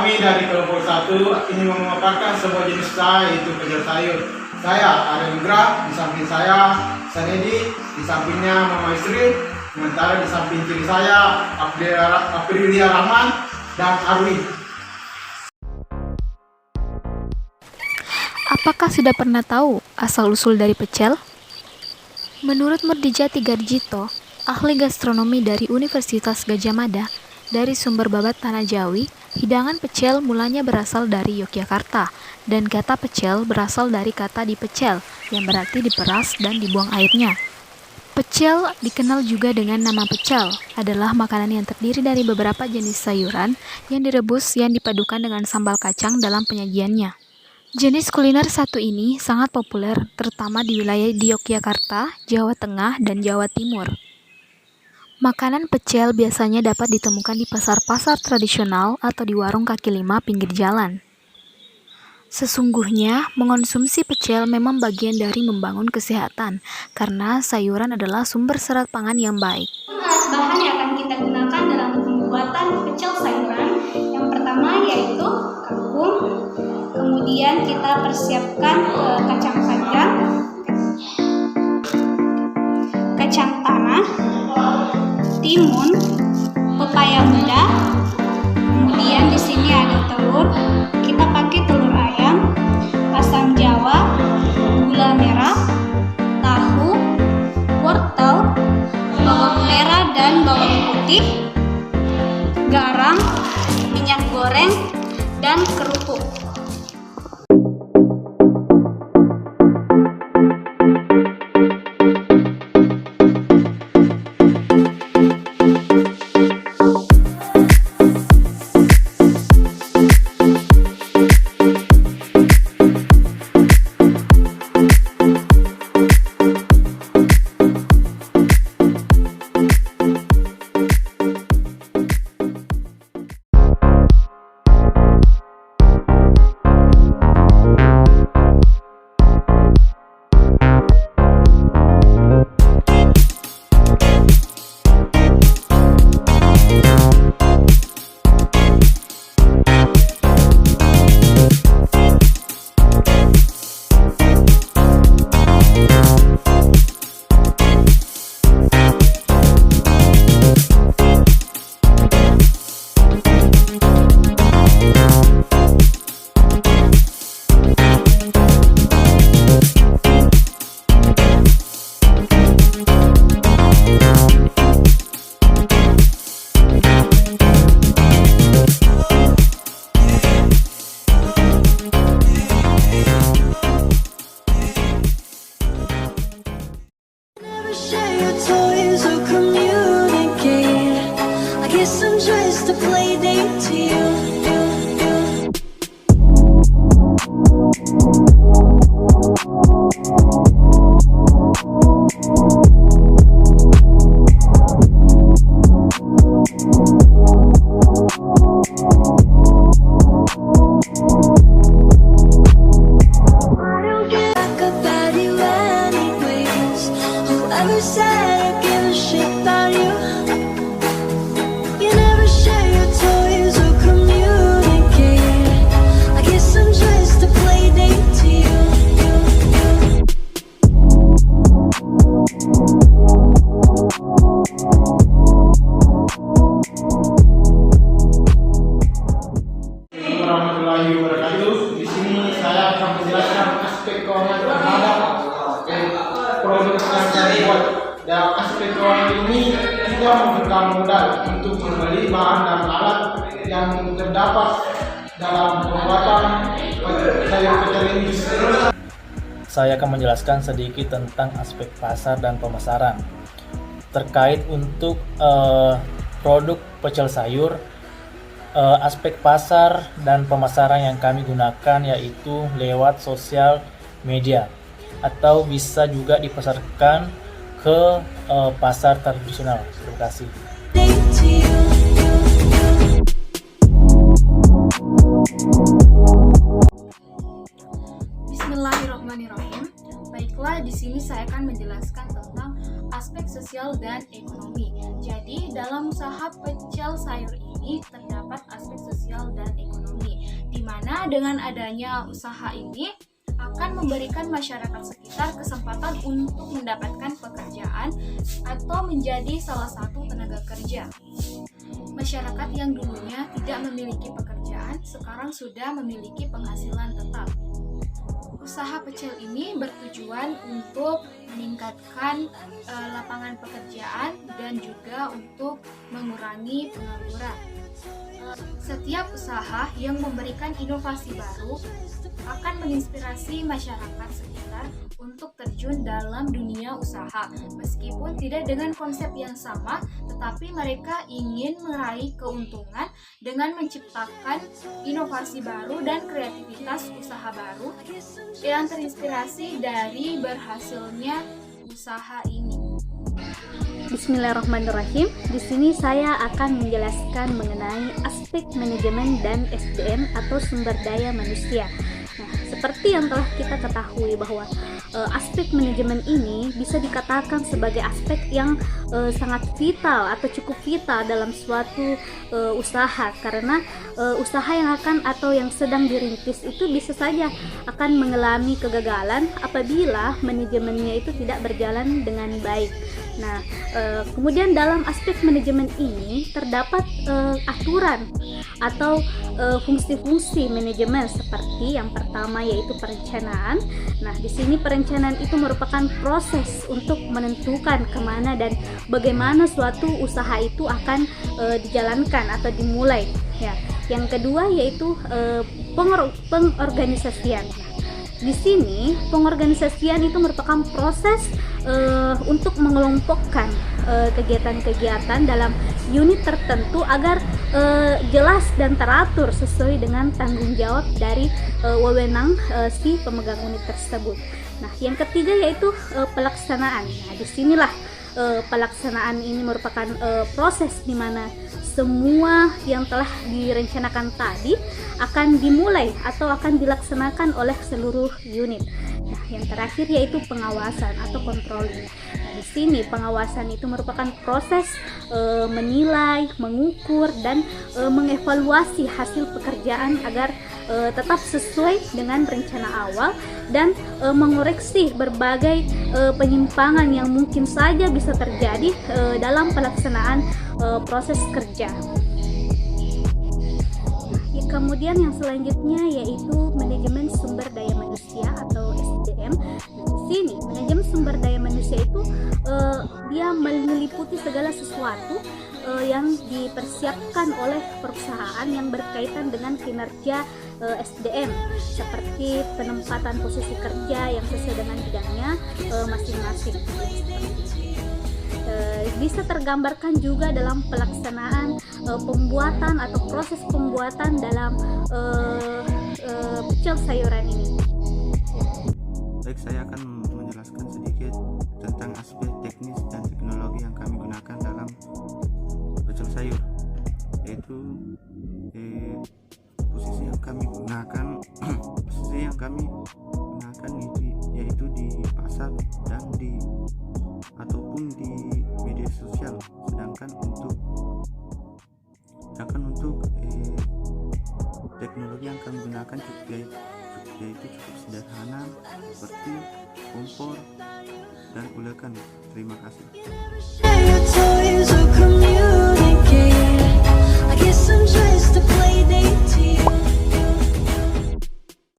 Kami dari kelompok 1 ini memaparkan sebuah jenis usaha yaitu pecel sayur. Saya ada Indra, di samping saya Sanedi, di sampingnya Mama Istri, sementara di samping kiri saya Aprilia Rahman dan Arwi. Apakah sudah pernah tahu asal-usul dari pecel? Menurut Murdijati Garjito, ahli gastronomi dari Universitas Gadjah Mada, dari sumber babat Tanah Jawi, hidangan pecel mulanya berasal dari Yogyakarta, dan kata pecel berasal dari kata dipecel, yang berarti diperas dan dibuang airnya. Pecel, dikenal juga dengan nama pecel, adalah makanan yang terdiri dari beberapa jenis sayuran yang direbus yang dipadukan dengan sambal kacang dalam penyajiannya. Jenis kuliner satu ini sangat populer, terutama di wilayah di Yogyakarta, Jawa Tengah, dan Jawa Timur. Makanan pecel biasanya dapat ditemukan di pasar-pasar tradisional atau di warung kaki lima pinggir jalan. Sesungguhnya, mengonsumsi pecel memang bagian dari membangun kesehatan, karena sayuran adalah sumber serat pangan yang baik. Bahan yang akan kita gunakan dalam pembuatan pecel sayuran, yang pertama yaitu kangkung, kemudian kita persiapkan kacang panjang, kacang tanah, timun, pepaya muda, kemudian di sini ada telur. Kita pakai telur ayam, asam jawa, gula merah, tahu, wortel, bawang merah dan bawang putih, garam, minyak goreng, dan kerupuk. Di sini saya akan menjelaskan aspek keuangan terhadap produk yang saya buat. Dalam aspek keuangan ini kita memberikan modal untuk membeli bahan dan alat yang terdapat dalam pembuatan sayur pecel ini. Saya akan menjelaskan sedikit tentang aspek pasar dan pemasaran terkait untuk produk pecel sayur. Aspek pasar dan pemasaran yang kami gunakan yaitu lewat sosial media atau bisa juga dipasarkan ke pasar tradisional. Terima kasih. Bismillahirrahmanirrahim. Baiklah, di sini saya akan menjelaskan tentang aspek sosial dan ekonomi. Jadi, dalam usaha pecel sayur ini terdapat aspek sosial dan ekonomi, di mana dengan adanya usaha ini akan memberikan masyarakat sekitar kesempatan untuk mendapatkan pekerjaan atau menjadi salah satu tenaga kerja. Masyarakat yang dulunya tidak memiliki pekerjaan sekarang sudah memiliki penghasilan tetap. Usaha pecel ini bertujuan untuk meningkatkan lapangan pekerjaan dan juga untuk mengurangi pengangguran. Setiap usaha yang memberikan inovasi baru akan menginspirasi masyarakat sekitar untuk terjun dalam dunia usaha. Meskipun tidak dengan konsep yang sama, tetapi mereka ingin meraih keuntungan dengan menciptakan inovasi baru dan kreativitas usaha baru yang terinspirasi dari berhasilnya usaha ini. Bismillahirrahmanirrahim. Di sini saya akan menjelaskan mengenai aspek manajemen dan SDM atau sumber daya manusia. Nah, seperti yang telah kita ketahui bahwa aspek manajemen ini bisa dikatakan sebagai aspek yang sangat vital atau cukup vital dalam suatu usaha, karena usaha yang akan atau yang sedang dirintis itu bisa saja akan mengalami kegagalan apabila manajemennya itu tidak berjalan dengan baik. Nah, kemudian dalam aspek manajemen ini terdapat aturan atau fungsi-fungsi manajemen seperti yang pertama yaitu perencanaan. Nah, di sini perencanaan itu merupakan proses untuk menentukan kemana dan bagaimana suatu usaha itu akan dijalankan atau dimulai. Ya, yang kedua yaitu pengorganisasian. Di sini pengorganisasian itu merupakan proses untuk mengelompokkan kegiatan-kegiatan dalam unit tertentu agar jelas dan teratur sesuai dengan tanggung jawab dari wewenang si pemegang unit tersebut. Nah, yang ketiga yaitu pelaksanaan. Nah, disinilah pelaksanaan ini merupakan proses di mana semua yang telah direncanakan tadi akan dimulai atau akan dilaksanakan oleh seluruh unit. Nah, yang terakhir yaitu pengawasan atau controlling. Nah, di sini pengawasan itu merupakan proses menilai, mengukur dan mengevaluasi hasil pekerjaan agar tetap sesuai dengan rencana awal dan mengoreksi berbagai penyimpangan yang mungkin saja bisa terjadi dalam pelaksanaan proses kerja. Kemudian yang selanjutnya yaitu manajemen sumber daya manusia atau SDM. Nah, di sini manajemen sumber daya manusia itu dia meliputi segala sesuatu yang dipersiapkan oleh perusahaan yang berkaitan dengan kinerja SDM, seperti penempatan posisi kerja yang sesuai dengan bidangnya masing-masing. Bisa tergambarkan juga dalam pelaksanaan pembuatan atau proses pembuatan dalam pecel sayuran ini. Baik, saya akan menjelaskan sedikit tentang aspek teknis dan teknologi yang kami gunakan dalam pecel sayur, yaitu posisi yang kami gunakan yaitu di pasar dan ataupun di media sosial. Sedangkan untuk teknologi yang kami gunakan yaitu cukup sederhana, seperti kompor dan ulekan. Terima kasih.